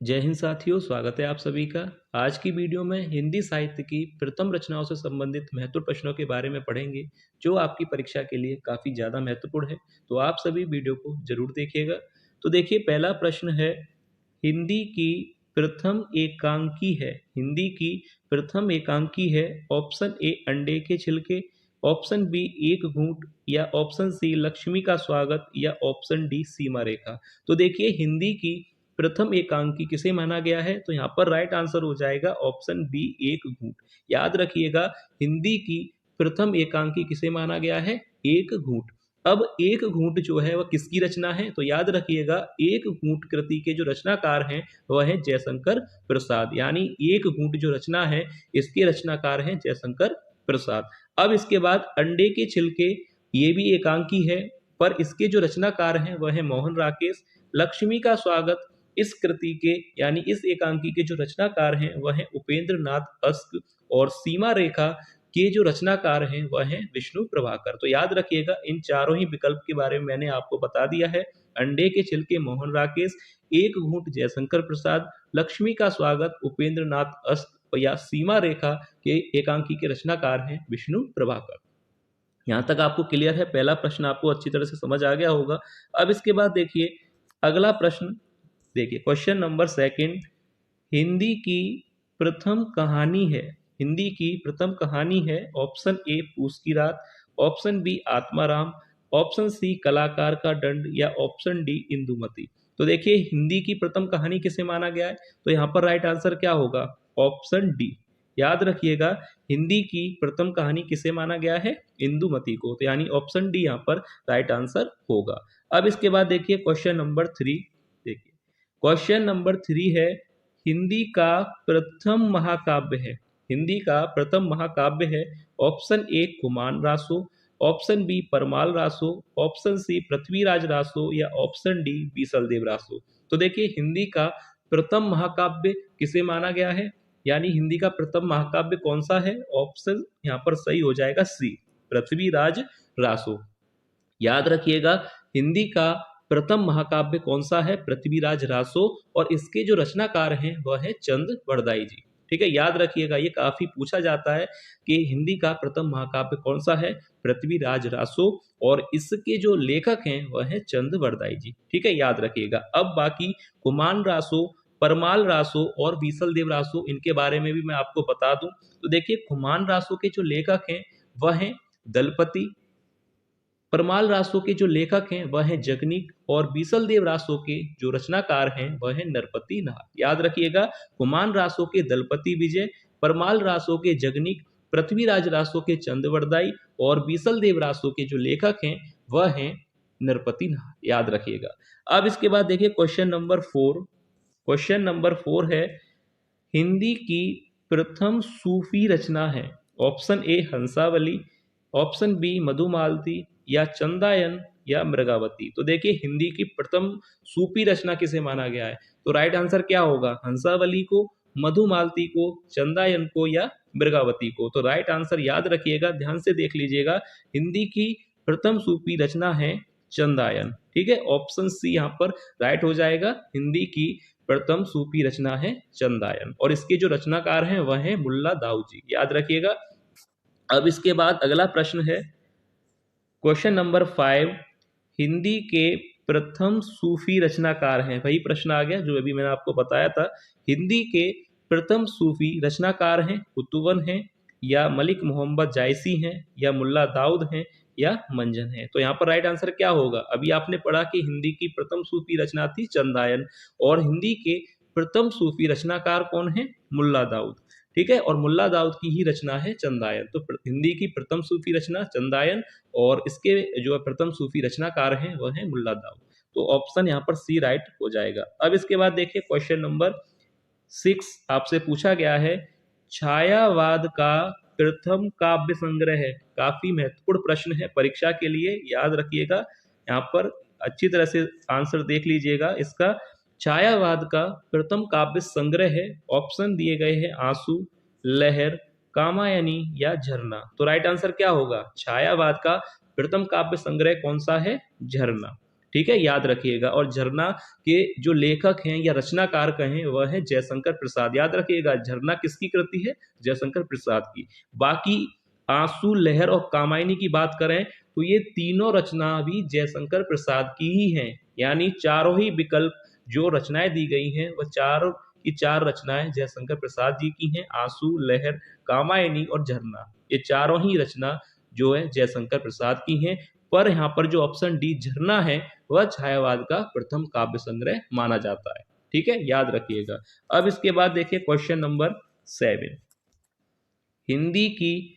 जय हिंद साथियों, स्वागत है आप सभी का। आज की वीडियो में हिंदी साहित्य की प्रथम रचनाओं से संबंधित महत्वपूर्ण प्रश्नों के बारे में पढ़ेंगे, जो आपकी परीक्षा के लिए काफ़ी ज़्यादा महत्वपूर्ण है। तो आप सभी वीडियो को जरूर देखिएगा। तो देखिए, पहला प्रश्न है, हिंदी की प्रथम एकांकी है। हिंदी की प्रथम एकांकी है। ऑप्शन ए अंडे के छिलके, ऑप्शन बी एक घूंट, या ऑप्शन सी लक्ष्मी का स्वागत, या ऑप्शन डी सीमा रेखा। तो देखिए, हिंदी की प्रथम एकांकी किसे माना गया है? तो यहाँ पर राइट आंसर हो जाएगा ऑप्शन बी एक घूंट। याद रखिएगा, हिंदी की प्रथम एकांकी किसे माना गया है? एक घूंट। अब एक घूंट जो है वह किसकी रचना है? तो याद रखिएगा, एक घूंट कृति के जो रचनाकार हैं वह है जयशंकर प्रसाद। यानी एक घूंट जो रचना है, इसके रचनाकार हैं जयशंकर प्रसाद। अब इसके बाद अंडे के छिलके, ये भी एकांकी है, पर इसके जो रचनाकार हैं वह है मोहन राकेश। लक्ष्मी का स्वागत, इस कृति के यानी इस एकांकी के जो रचनाकार हैं वह है उपेंद्र नाथ अस्क। और सीमा रेखा के जो रचनाकार हैं वह है विष्णु प्रभाकर। तो याद रखिएगा, इन चारों ही विकल्प के बारे में मैंने आपको बता दिया है। अंडे के छिलके मोहन राकेश, एक घूंट जयशंकर प्रसाद, लक्ष्मी का स्वागत उपेंद्र नाथ अस्क, या सीमा रेखा के एकांकी के रचनाकार हैं विष्णु प्रभाकर। यहाँ तक आपको क्लियर है? पहला प्रश्न आपको अच्छी तरह से समझ आ गया होगा। अब इसके बाद देखिए अगला प्रश्न। देखिए क्वेश्चन नंबर सेकंड, हिंदी की प्रथम कहानी है। हिंदी की प्रथम कहानी है। ऑप्शन ए Poos ki Raat, option B Atmaram, option C Kalakar ka दंड, या ऑप्शन डी इंदुमती। तो देखिए, हिंदी की प्रथम कहानी किसे माना गया है? तो यहाँ पर राइट आंसर क्या होगा? Option D. याद रखिएगा, हिंदी की प्रथम कहानी किसे माना गया है? इंदुमती को। तो यानी ऑप्शन डी यहाँ पर राइट आंसर होगा। अब इसके बाद देखिए क्वेश्चन नंबर थ्री। देखिए क्वेश्चन नंबर थ्री है, हिंदी का प्रथम महाकाव्य है। हिंदी का प्रथम महाकाव्य है। Option A Kumar Raso, option B Parmal Raso, option C Prithviraj Raso, या ऑप्शन डी बीसलदेव रासो। तो देखिए, हिंदी का प्रथम महाकाव्य किसे माना गया है? यानी हिंदी का प्रथम महाकाव्य कौन सा है? ऑप्शन यहाँ पर सही हो जाएगा सी, पृथ्वीराज रासो। याद रखिएगा, हिंदी का प्रथम महाकाव्य कौन सा है? पृथ्वीराज रासो। और इसके जो रचनाकार हैं वह है चंद बरदाई जी। ठीक है, याद रखिएगा, ये काफी पूछा जाता है कि हिंदी का प्रथम महाकाव्य कौन सा है? पृथ्वीराज रासो। और इसके जो लेखक हैं वह है चंद बरदाई जी। ठीक है, याद रखिएगा। अब बाकी कुमार रासो, परमाल रासो और बीसलदेव रासो, इनके बारे में भी मैं आपको बता दूं। तो देखिए, कुमार रासो के जो लेखक हैं वह है दलपति, परमाल रासो के जो लेखक हैं वह हैं जगनीक, और बीसलदेव रासो के जो रचनाकार हैं वह है नरपति नाथ। याद रखिएगा, कुमार रासो के दलपति विजय, परमाल रासो के जगनीक, पृथ्वीराज रासो के चंदवरदाई, और बीसलदेव रासो के जो लेखक हैं वह हैं नरपति नाथ। याद रखिएगा। अब इसके बाद देखिए question number four. Question number four है, हिंदी की प्रथम सूफी रचना है। Option A Hansavali, option B Madhumalati, या चंदायन, या मृगावती। तो देखिए, हिंदी की प्रथम सूफी रचना किसे माना गया है? तो राइट आंसर क्या होगा? हंसावली को, मधुमालती को, चंदायन को, या मृगावती को। तो राइट आंसर याद रखिएगा, ध्यान से देख लीजिएगा, हिंदी की प्रथम सूफी रचना है चंदायन। ठीक है, ऑप्शन सी यहाँ पर राइट हो जाएगा। हिंदी की प्रथम सूफी रचना है चंदायन, और इसके जो रचनाकार हैं वह है मुल्ला दाऊद जी। याद रखिएगा। अब इसके बाद अगला प्रश्न है, क्वेश्चन नंबर फाइव, हिंदी के प्रथम सूफी रचनाकार हैं। वही प्रश्न आ गया जो अभी मैंने आपको बताया था। हिंदी के प्रथम सूफी रचनाकार हैं कुतुबन हैं, या मलिक मोहम्मद जायसी हैं, या मुल्ला दाऊद हैं, या मंजन है। तो यहाँ पर राइट आंसर क्या होगा? अभी आपने पढ़ा कि हिंदी की प्रथम सूफी रचना थी चंदायन, और हिंदी के प्रथम सूफी रचनाकार कौन है? मुल्ला दाऊद। ठीक है, और मुल्ला दाऊद की ही रचना है चंदायन। तो हिंदी की प्रथम सूफी रचना चंदायन, और इसके जो प्रथम सूफी रचनाकार हैं वह है मुल्ला दाऊद। तो ऑप्शन यहाँ पर सी राइट हो जाएगा। अब इसके बाद देखिए क्वेश्चन नंबर सिक्स, आपसे पूछा गया है, छायावाद का प्रथम काव्य संग्रह है। काफी महत्वपूर्ण प्रश्न है परीक्षा के लिए, याद रखिएगा। यहाँ पर अच्छी तरह से आंसर देख लीजिएगा इसका। छायावाद का प्रथम काव्य संग्रह है। ऑप्शन दिए गए हैं आंसू, लहर, कामायनी, या झरना। तो राइट आंसर क्या होगा? छायावाद का प्रथम काव्य संग्रह कौन सा है? झरना। ठीक है, याद रखिएगा। और झरना के जो लेखक हैं या रचनाकार कहें वह है जयशंकर प्रसाद, याद रखिएगा। झरना किसकी कृति है? जयशंकर प्रसाद की। बाकी आंसू, लहर और कामायनी की बात करें तो ये तीनों रचना भी जयशंकर प्रसाद की ही हैं, यानी चारों ही विकल्प जो रचनाएं दी गई हैं वह चारों की चार रचनाएं जयशंकर प्रसाद जी की हैं। आंसू, लहर, कामायनी और झरना, ये चारों ही रचना जो है जयशंकर प्रसाद की हैं। पर यहाँ पर जो ऑप्शन डी झरना है वह छायावाद का प्रथम काव्य संग्रह माना जाता है। ठीक है, याद रखिएगा। अब इसके बाद देखिए क्वेश्चन नंबर 7, हिंदी की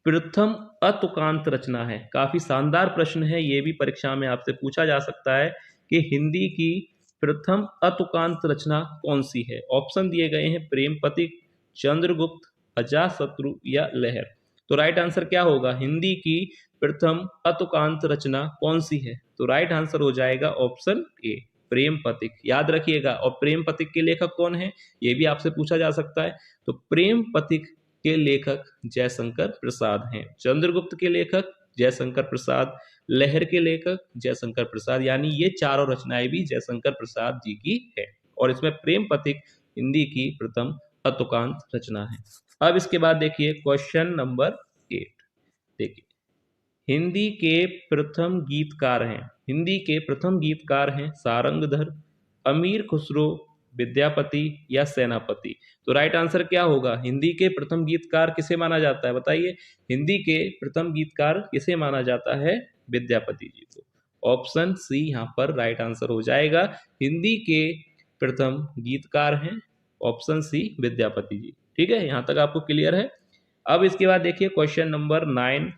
प्रथम अतुकांत रचना है। काफी शानदार प्रश्न है, ये भी परीक्षा में आपसे पूछा जा सकता है कि हिंदी की प्रथम अतुकांत रचना कौन सी है। ऑप्शन दिए गए हैं प्रेमपतिक, चंद्रगुप्त, अजातशत्रु या लहर। तो राइट आंसर क्या होगा? हिंदी की प्रथम अतुकांत रचना कौन सी है? तो राइट आंसर हो जाएगा ऑप्शन ए, प्रेमपतिक, याद रखिएगा। और प्रेमपतिक के लेखक कौन है ये भी आपसे पूछा जा सकता है। तो प्रेमपतिक के लेखक जयशंकर प्रसाद हैं। चंद्रगुप्त के लेखक जयशंकर प्रसाद, लहर के लेखक जयशंकर प्रसाद, यानी ये चारों रचनाएं भी जयशंकर प्रसाद जी की है। और इसमें प्रेमपतिक हिंदी की प्रथम अतुकांत रचना है। अब इसके बाद देखिए क्वेश्चन नंबर 8, देखिए हिंदी के प्रथम गीतकार हैं। हिंदी के प्रथम गीतकार हैं सारंगधर, अमीर खुसरो, विद्यापति या सेनापति। तो राइट आंसर क्या होगा? हिंदी के प्रथम गीतकार किसे माना जाता है? बताइए, हिंदी के प्रथम गीतकार किसे माना जाता है? विद्यापति जी को। ऑप्शन सी यहाँ पर राइट आंसर हो जाएगा। हिंदी के प्रथम गीतकार हैं ऑप्शन सी विद्यापति जी। ठीक है, यहाँ तक आपको क्लियर है। अब इसके बाद देखिए क्वेश्चन नंबर 9,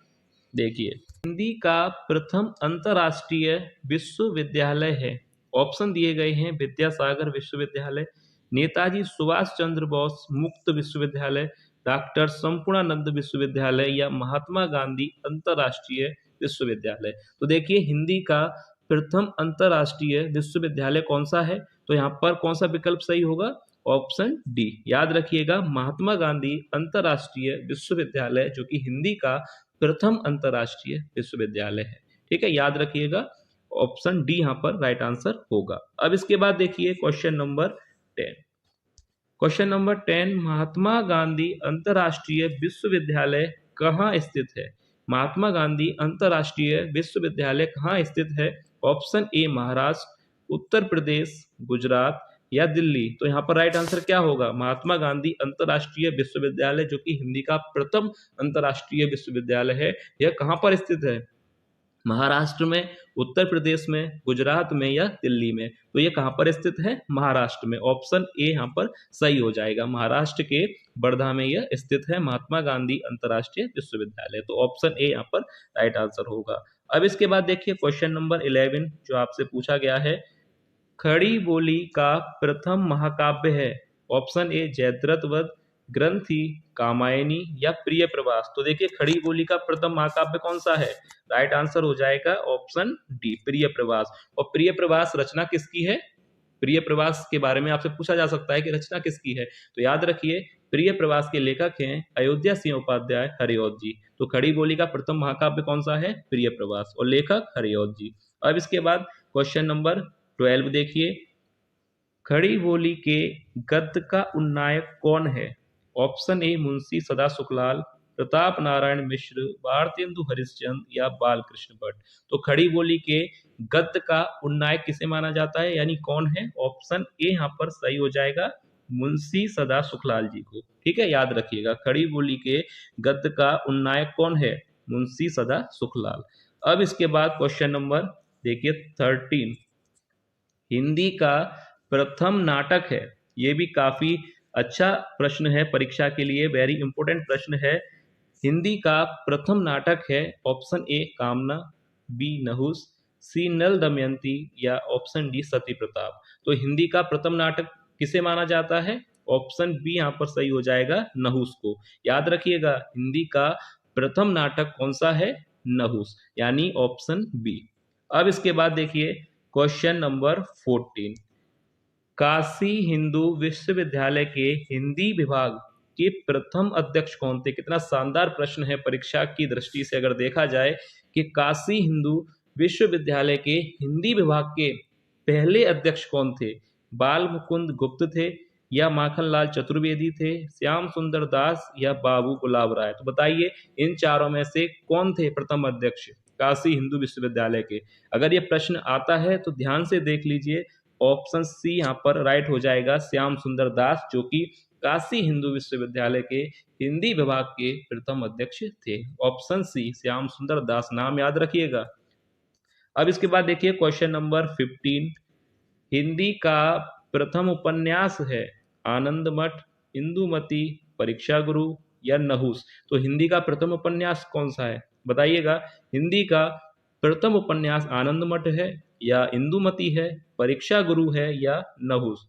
देखिए हिंदी का प्रथम अंतर्राष्ट्रीय विश्वविद्यालय है। ऑप्शन दिए गए हैं विद्यासागर विश्वविद्यालय, नेताजी सुभाष चंद्र बोस मुक्त विश्वविद्यालय, डॉक्टर संपूर्णानंद विश्वविद्यालय या महात्मा गांधी अंतर्राष्ट्रीय विश्वविद्यालय। तो देखिए हिंदी का प्रथम अंतर्राष्ट्रीय विश्वविद्यालय कौन सा है? तो यहाँ पर कौन सा विकल्प सही होगा? ऑप्शन डी, याद रखिएगा, महात्मा गांधी अंतर्राष्ट्रीय विश्वविद्यालय, जो कि हिंदी का प्रथम अंतर्राष्ट्रीय विश्वविद्यालय है। ठीक है, याद रखिएगा, ऑप्शन डी यहाँ पर राइट आंसर होगा। अब इसके बाद देखिए question number 10। Question number 10, Mahatma Gandhi अंतर्राष्ट्रीय विश्वविद्यालय कहाँ स्थित है? महात्मा गांधी अंतर्राष्ट्रीय विश्वविद्यालय कहाँ स्थित है? ऑप्शन ए महाराष्ट्र, उत्तर प्रदेश, गुजरात या दिल्ली। तो यहाँ पर राइट आंसर क्या होगा? महात्मा गांधी अंतर्राष्ट्रीय विश्वविद्यालय, जो कि हिंदी का प्रथम अंतर्राष्ट्रीय विश्वविद्यालय है, यह कहाँ पर स्थित है? महाराष्ट्र में, उत्तर प्रदेश में, गुजरात में या दिल्ली में। तो ये कहाँ पर स्थित है? महाराष्ट्र में। ऑप्शन ए यहाँ पर सही हो जाएगा, महाराष्ट्र के वर्धा में यह स्थित है महात्मा गांधी अंतर्राष्ट्रीय विश्वविद्यालय। तो ऑप्शन ए यहाँ पर राइट आंसर होगा। अब इसके बाद देखिए क्वेश्चन नंबर 11 जो आपसे पूछा गया है, खड़ी बोली का प्रथम महाकाव्य है। ऑप्शन ए जयद्रथ वध, ग्रंथि, कामायनी या प्रिय प्रवास। तो देखिए खड़ी बोली का प्रथम महाकाव्य कौन सा है? राइट आंसर हो जाएगा ऑप्शन डी, प्रिय प्रवास। और प्रिय प्रवास रचना किसकी है? प्रिय प्रवास के बारे में आपसे पूछा जा सकता है कि रचना किसकी है। तो याद रखिए प्रिय प्रवास के लेखक हैं अयोध्या सिंह उपाध्याय, हरिऔध जी। तो खड़ी बोली का प्रथम महाकाव्य कौन सा है? प्रिय प्रवास, और लेखक हरिऔध जी। अब इसके बाद क्वेश्चन नंबर 12 देखिए, खड़ी बोली के गद्य का उन्नायक कौन है? ऑप्शन ए मुंशी सदा सुखलाल, प्रताप नारायण मिश्र, भारतेंदु हरिश्चंद्र या बालकृष्ण भट्ट। तो खड़ी बोली के गद्य का उन्नायक किसे माना जाता है, यानी कौन है? ऑप्शन ए यहाँ पर सही हो जाएगा, मुंशी सदा सुखलाल जी को। ठीक है, याद रखिएगा, खड़ी बोली के गद्य का उन्नायक कौन है? मुंशी सदा सुखलाल। अब इसके बाद क्वेश्चन नंबर देखिए 13, हिंदी का प्रथम नाटक है। ये भी काफी अच्छा प्रश्न है परीक्षा के लिए, वेरी इंपॉर्टेंट प्रश्न है। हिंदी का प्रथम नाटक है ऑप्शन ए कामना, बी नहुस, सी नल दमयंती या ऑप्शन डी सती प्रताप। तो हिंदी का प्रथम नाटक किसे माना जाता है? ऑप्शन बी यहाँ पर सही हो जाएगा, नहुस को। याद रखिएगा हिंदी का प्रथम नाटक कौन सा है? नहुस, यानी ऑप्शन बी। अब इसके बाद देखिए क्वेश्चन नंबर 14, काशी हिंदू विश्वविद्यालय के हिंदी विभाग के प्रथम अध्यक्ष कौन थे? कितना शानदार प्रश्न है परीक्षा की दृष्टि से अगर देखा जाए कि काशी हिंदू विश्वविद्यालय के हिंदी विभाग के पहले अध्यक्ष कौन थे? बाल मुकुंद गुप्त थे, या माखनलाल चतुर्वेदी थे, श्याम सुंदर दास, या बाबू गुलाब राय? तो बताइए इन चारों में से कौन थे प्रथम अध्यक्ष काशी हिंदू विश्वविद्यालय के? अगर ये प्रश्न आता है तो ध्यान से देख लीजिए, ऑप्शन सी यहाँ पर राइट हो जाएगा, श्याम सुंदर दास, जो कि काशी हिंदू विश्वविद्यालय के हिंदी विभाग के प्रथम अध्यक्ष थे। ऑप्शन सी श्याम सुंदर दास, नाम याद रखिएगा। अब इसके बाद देखिए क्वेश्चन नंबर 15, हिंदी का प्रथम उपन्यास है आनंद मठ, इंदुमती, परीक्षा गुरु, या नहुस? तो हिंदी का प्रथम उपन्यास कौन सा है बताइएगा। हिंदी का प्रथम उपन्यास आनंद मठ है, या इंदुमती है, परीक्षा गुरु है, या नहुस?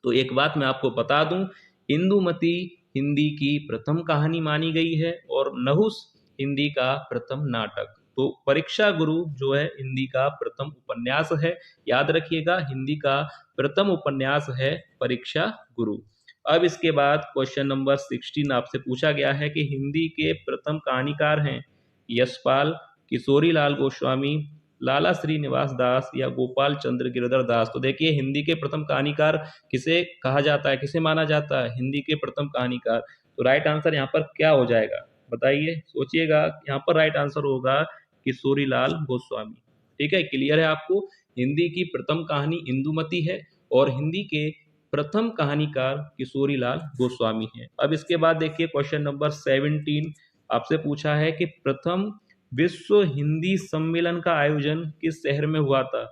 तो एक बात मैं आपको बता दूं, इंदुमती हिंदी की प्रथम कहानी मानी गई है और नहुस हिंदी का प्रथम नाटक। तो परीक्षा गुरु जो है हिंदी का प्रथम उपन्यास है, याद रखिएगा, हिंदी का प्रथम उपन्यास है परीक्षा गुरु। अब इसके बाद क्वेश्चन नंबर 16 आपसे पूछा गया है कि हिंदी के प्रथम कहानीकार हैं यशपाल, किशोरी लाल गोस्वामी, लाला श्रीनिवास दास, या गोपाल चंद्र गिरधर दास? तो देखिए हिंदी के प्रथम कहानीकार किसे कहा जाता है, किसे माना जाता है हिंदी के प्रथम कहानीकार? तो राइट आंसर यहाँ पर क्या हो जाएगा बताइए, सोचिएगा। यहाँ पर राइट आंसर होगा किशोरी लाल गोस्वामी। ठीक है, क्लियर है आपको? हिंदी की प्रथम कहानी इंदुमती है और हिंदी के प्रथम कहानीकार किशोरी लाल गोस्वामी है। अब इसके बाद देखिए क्वेश्चन नंबर 17 आपसे पूछा है कि प्रथम विश्व हिंदी सम्मेलन का आयोजन किस शहर में हुआ था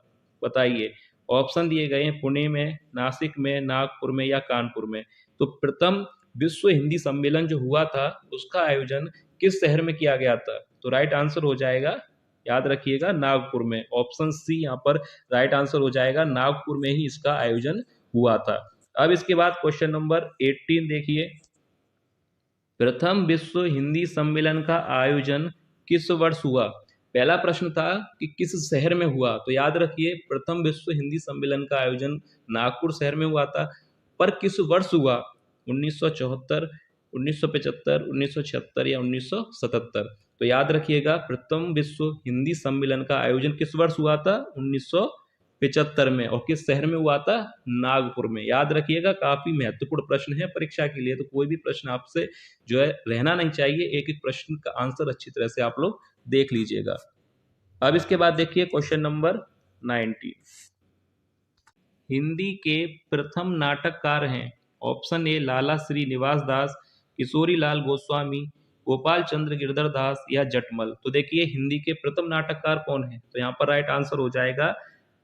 बताइए। ऑप्शन दिए गए हैं पुणे में, नासिक में, नागपुर में, या कानपुर में? तो प्रथम विश्व हिंदी सम्मेलन जो हुआ था उसका आयोजन किस शहर में किया गया था? तो राइट आंसर हो जाएगा, याद रखिएगा, नागपुर में। ऑप्शन सी यहाँ पर राइट आंसर हो जाएगा, नागपुर में ही इसका आयोजन हुआ था। अब इसके बाद क्वेश्चन नंबर 18 देखिए, प्रथम विश्व हिंदी सम्मेलन का आयोजन किस वर्ष हुआ? पहला प्रश्न था कि किस शहर में हुआ, तो याद रखिए प्रथम विश्व हिंदी सम्मेलन का आयोजन नागपुर शहर में हुआ था, पर किस वर्ष हुआ? 1974, 1975, 1976, या 1977? तो याद रखिएगा प्रथम विश्व हिंदी सम्मेलन का आयोजन किस वर्ष हुआ था? 1975 में। और किस शहर में हुआ था? नागपुर में। याद रखिएगा, काफी महत्वपूर्ण प्रश्न है परीक्षा के लिए, तो कोई भी प्रश्न आपसे जो है रहना नहीं चाहिए, एक एक प्रश्न का आंसर अच्छी तरह से आप लोग देख लीजिएगा। अब इसके बाद देखिए क्वेश्चन नंबर 19, हिंदी के प्रथम नाटककार हैं। ऑप्शन ए लाला श्रीनिवास दास, किशोरी लाल गोस्वामी, गोपाल चंद्र गिरधर दास, या जटमल? तो देखिए हिंदी के प्रथम नाटककार कौन है? तो यहाँ पर राइट आंसर हो जाएगा,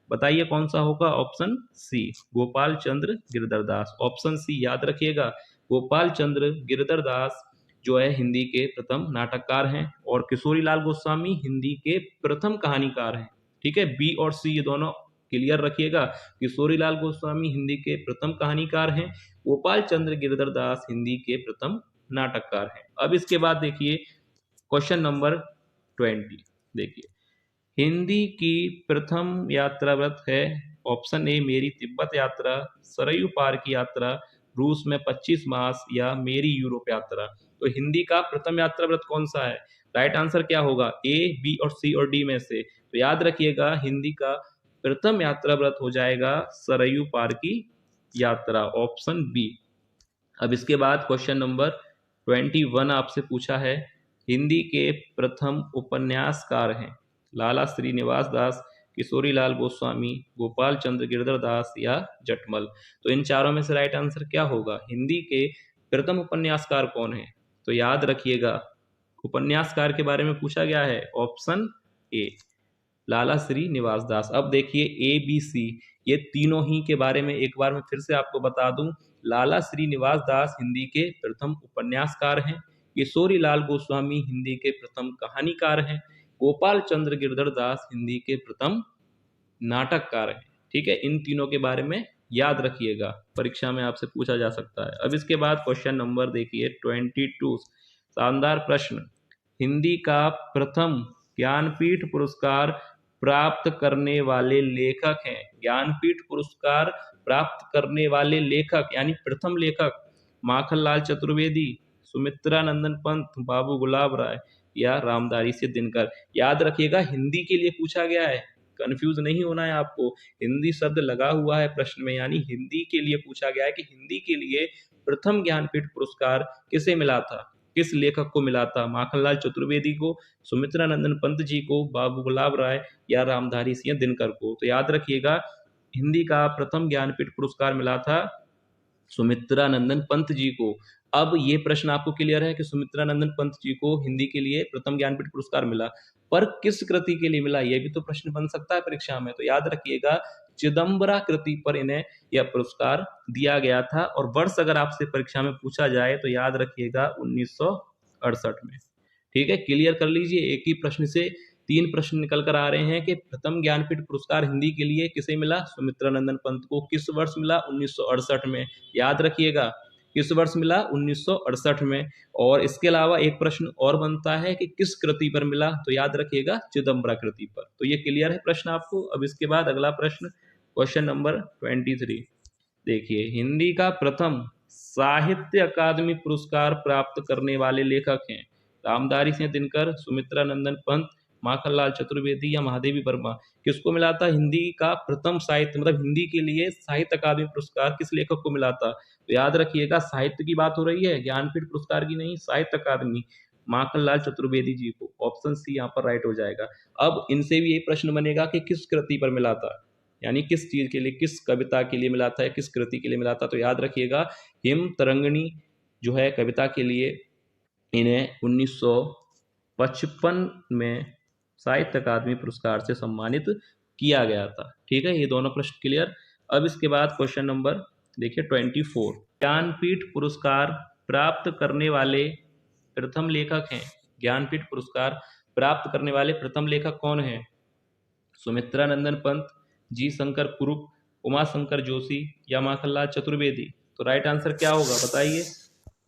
बताइए कौन सा होगा? ऑप्शन सी गोपाल चंद्र गिरधर दास। ऑप्शन सी याद रखिएगा, गोपाल चंद्र गिरधर दास जो है हिंदी के प्रथम नाटककार हैं, और किशोरी लाल गोस्वामी हिंदी के प्रथम कहानीकार हैं। ठीक है, बी और सी ये दोनों क्लियर रखिएगा, किशोरी लाल गोस्वामी हिंदी के प्रथम कहानीकार हैं, गोपाल चंद्र गिरधर दास हिंदी के प्रथम नाटककार हैं। अब इसके बाद देखिए क्वेश्चन नंबर 20, देखिए हिंदी की प्रथम यात्रा व्रत है। ऑप्शन ए मेरी तिब्बत यात्रा, सरयू पार की यात्रा, रूस में 25 मास, या मेरी यूरोप यात्रा? तो हिंदी का प्रथम यात्रा व्रत कौन सा है? राइट आंसर क्या होगा? ए, बी और सी और डी में से? तो याद रखिएगा हिंदी का प्रथम यात्रा व्रत हो जाएगा सरयू पार की यात्रा, ऑप्शन बी। अब इसके बाद क्वेश्चन नंबर 21 आपसे पूछा है, हिंदी के प्रथम उपन्यासकार हैं लाला श्रीनिवास दास, किशोरी लाल गोस्वामी, गोपाल चंद्र गिरधर दास, या जटमल? तो इन चारों में से राइट आंसर क्या होगा? हिंदी के प्रथम उपन्यासकार कौन है? तो याद रखिएगा उपन्यासकार के बारे में पूछा गया है, ऑप्शन ए लाला श्रीनिवास दास। अब देखिए ए बी सी ये तीनों ही के बारे में एक बार मैं फिर से आपको बता दूं, लाला श्रीनिवास दास हिंदी के प्रथम उपन्यासकार हैं, किशोरी लाल गोस्वामी हिंदी के प्रथम कहानीकार हैं, गोपाल चंद्र गिरधर दास हिंदी के प्रथम नाटककार हैं। ठीक है, इन तीनों के बारे में याद रखिएगा, परीक्षा में आपसे पूछा जा सकता है। अब इसके बाद क्वेश्चन नंबर देखिए 22, शानदार प्रश्न, हिंदी का प्रथम ज्ञानपीठ पुरस्कार प्राप्त करने वाले लेखक हैं। ज्ञानपीठ पुरस्कार प्राप्त करने वाले लेखक यानी प्रथम लेखक माखनलाल चतुर्वेदी, सुमित्रा नंदन पंत, बाबू गुलाब राय, या रामधारी सिंह दिनकर। याद रखिएगा हिंदी के लिए पूछा गया है, कंफ्यूज नहीं होना है आपको। हिंदी शब्द लगा हुआ है प्रश्न में, यानी हिंदी के लिए पूछा गया है कि हिंदी के लिए प्रथम ज्ञानपीठ पुरस्कार किसे मिला था, किस लेखक को मिला था। माखनलाल चतुर्वेदी को, सुमित्रा नंदन पंत जी को, बाबू गुलाब राय या रामधारी सिंह दिनकर को। तो याद रखिएगा हिंदी का प्रथम ज्ञानपीठ पुरस्कार मिला था सुमित्रा नंदन पंत जी को। अब ये प्रश्न आपको क्लियर है कि सुमित्रा नंदन पंत जी को हिंदी के लिए प्रथम ज्ञानपीठ पुरस्कार मिला, पर किस कृति के लिए मिला, यह भी तो प्रश्न बन सकता है परीक्षा में। तो याद रखिएगा चिदंबरा कृति पर इन्हें यह पुरस्कार दिया गया था। और वर्ष अगर आपसे परीक्षा में पूछा जाए तो याद रखिएगा 1968 में। ठीक है, क्लियर कर लीजिए। एक ही प्रश्न से 3 प्रश्न निकल कर आ रहे हैं कि प्रथम ज्ञानपीठ पुरस्कार हिंदी के लिए किसे मिला, सुमित्रा नंदन पंत को। किस वर्ष मिला, 1968 में। याद रखिएगा किस वर्ष मिला, 1968 में। और इसके अलावा एक प्रश्न और बनता है कि किस कृति पर मिला, तो याद रखिएगा चिदंबरा कृति पर। तो ये क्लियर है प्रश्न आपको। अब इसके बाद अगला प्रश्न, क्वेश्चन नंबर 23। देखिए, हिंदी का प्रथम साहित्य अकादमी पुरस्कार प्राप्त करने वाले लेखक हैं रामधारी सिंह दिनकर, सुमित्रा नंदन पंत, माखनलाल चतुर्वेदी या महादेवी वर्मा। किसको मिला था हिंदी का प्रथम साहित्य, मतलब हिंदी के लिए साहित्य अकादमी पुरस्कार किस लेखक को मिला था। तो याद रखिएगा साहित्य की बात हो रही है, ज्ञानपीठ पुरस्कार की नहीं, साहित्य अकादमी, माखनलाल चतुर्वेदी जी को। ऑप्शन सी यहाँ पर राइट हो जाएगा। अब इनसे भी यही प्रश्न बनेगा कि किस कृति पर मिला था, यानी किस चीज के लिए, किस कविता के लिए मिला था, किस कृति के लिए मिला था। तो याद रखिएगा हिम तरंगिणी जो है कविता के लिए इन्हें 1955 में साहित्य अकादमी पुरस्कार से सम्मानित किया गया था। ठीक है, ये दोनों प्रश्न क्लियर। अब इसके बाद क्वेश्चन नंबर देखिए 24। ज्ञानपीठ पुरस्कार प्राप्त करने वाले प्रथम लेखक हैं, ज्ञानपीठ पुरस्कार प्राप्त करने वाले प्रथम लेखक कौन है, सुमित्रा नंदन पंत, जी शंकर कुरुप, उमा शंकर जोशी या माखनलाल चतुर्वेदी। तो राइट आंसर क्या होगा बताइए।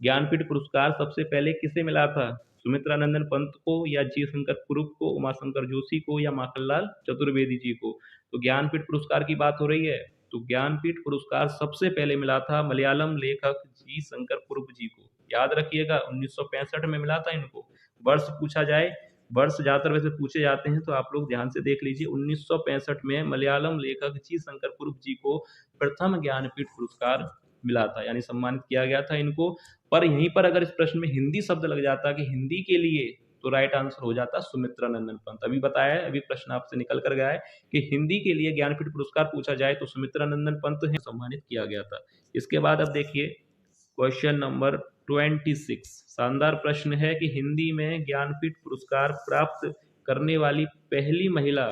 ज्ञानपीठ पुरस्कार सबसे पहले किसे मिला था, सुमित्रा नंदन पंत को या जी शंकर कुरुप को, उमा शंकर जोशी को या माखनलाल चतुर्वेदी जी को। तो ज्ञानपीठ पुरस्कार की बात हो रही है, तो ज्ञानपीठ पुरस्कार सबसे पहले मिला था मलयालम लेखक जी शंकर कुरुप जी को। याद रखिएगा 1965 में मिला था इनको। वर्ष पूछा जाए, वर्ष ज्यादातर वैसे पूछे जाते हैं, तो आप लोग ध्यान से देख लीजिए। 1965 में मलयालम लेखक जी शंकर कुरुप जी को प्रथम ज्ञानपीठ पुरस्कार मिला था, यानी सम्मानित किया गया था इनको। पर यहीं पर अगर इस प्रश्न में हिंदी शब्द लग जाता कि हिंदी के लिए, तो राइट आंसर हो जाता सुमित्रा नंदन पंत। अभी बताया है, अभी प्रश्न आपसे निकल कर गया है कि हिंदी के लिए ज्ञानपीठ पुरस्कार पूछा जाए तो सुमित्रा नंदन पंत है सम्मानित किया गया था। इसके बाद अब देखिए क्वेश्चन नंबर 26। शानदार प्रश्न है कि हिंदी में ज्ञानपीठ पुरस्कार प्राप्त करने वाली पहली महिला।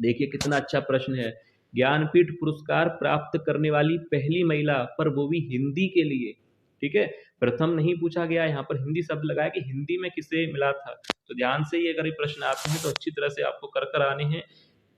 देखिए कितना अच्छा प्रश्न है, ज्ञानपीठ पुरस्कार प्राप्त करने वाली पहली महिला, पर वो भी हिंदी के लिए। ठीक है, प्रथम नहीं पूछा गया, यहाँ पर हिंदी शब्द लगाया कि हिंदी में किसे मिला था। तो ध्यान से ये अगर ये प्रश्न आते हैं तो अच्छी तरह से आपको कर आने हैं।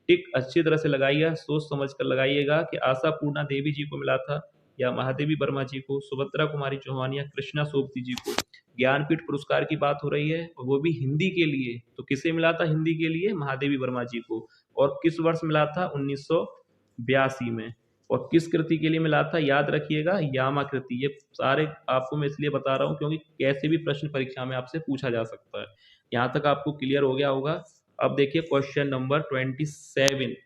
टिक अच्छी तरह से लगाइएगा, सोच समझ कर लगाइएगा कि आशा पूर्णा देवी जी को मिला था या महादेवी वर्मा जी को, सुभद्रा कुमारी चौहान या कृष्णा सोबती जी को। ज्ञानपीठ पुरस्कार की बात हो रही है और वो भी हिंदी के लिए, तो किसे मिला था हिंदी के लिए, महादेवी वर्मा जी को। और किस वर्ष मिला था, 1982 में। और किस कृति के लिए मिला था, याद रखिएगा यामा कृति। ये सारे आपको मैं इसलिए बता रहा हूँ क्योंकि कैसे भी प्रश्न परीक्षा में आपसे पूछा जा सकता है। यहाँ तक आपको क्लियर हो गया होगा। अब देखिए क्वेश्चन नंबर 27।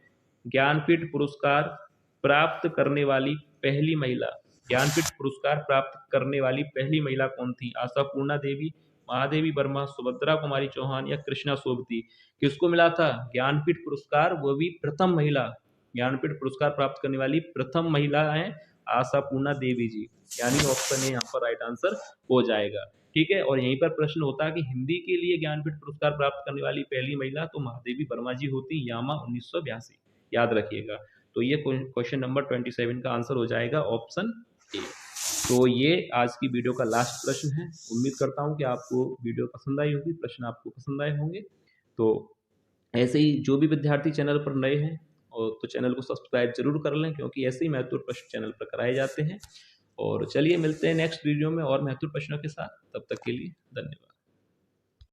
ज्ञानपीठ पुरस्कार प्राप्त करने वाली पहली महिला, ज्ञानपीठ पुरस्कार प्राप्त करने वाली पहली महिला कौन थी, आशा पूर्णा देवी, महादेवी वर्मा, सुभद्रा कुमारी चौहान या कृष्णा सोबती। किसको मिला था ज्ञानपीठ पुरस्कार, वो भी प्रथम महिला, ज्ञानपीठ पुरस्कार प्राप्त करने वाली प्रथम महिला है आशा पूर्णा देवी जी, यानी ऑप्शन ए यहाँ पर राइट आंसर हो जाएगा। ठीक है, और यहीं पर प्रश्न होता है कि हिंदी के लिए ज्ञानपीठ पुरस्कार प्राप्त करने वाली पहली महिला, तो महादेवी वर्मा जी होती, यामा 1982। याद रखिएगा। तो ये क्वेश्चन नंबर 27 का आंसर हो जाएगा ऑप्शन ए। तो ये आज की वीडियो का लास्ट प्रश्न है। उम्मीद करता हूँ कि आपको वीडियो पसंद आई होगी, प्रश्न आपको पसंद आए होंगे। तो ऐसे ही जो भी विद्यार्थी चैनल पर नए हैं और तो चैनल को सब्सक्राइब जरूर कर लें, क्योंकि ऐसे ही महत्वपूर्ण प्रश्न चैनल पर कराए जाते हैं। और चलिए मिलते हैं नेक्स्ट वीडियो में और महत्वपूर्ण प्रश्नों के साथ। तब तक के लिए धन्यवाद।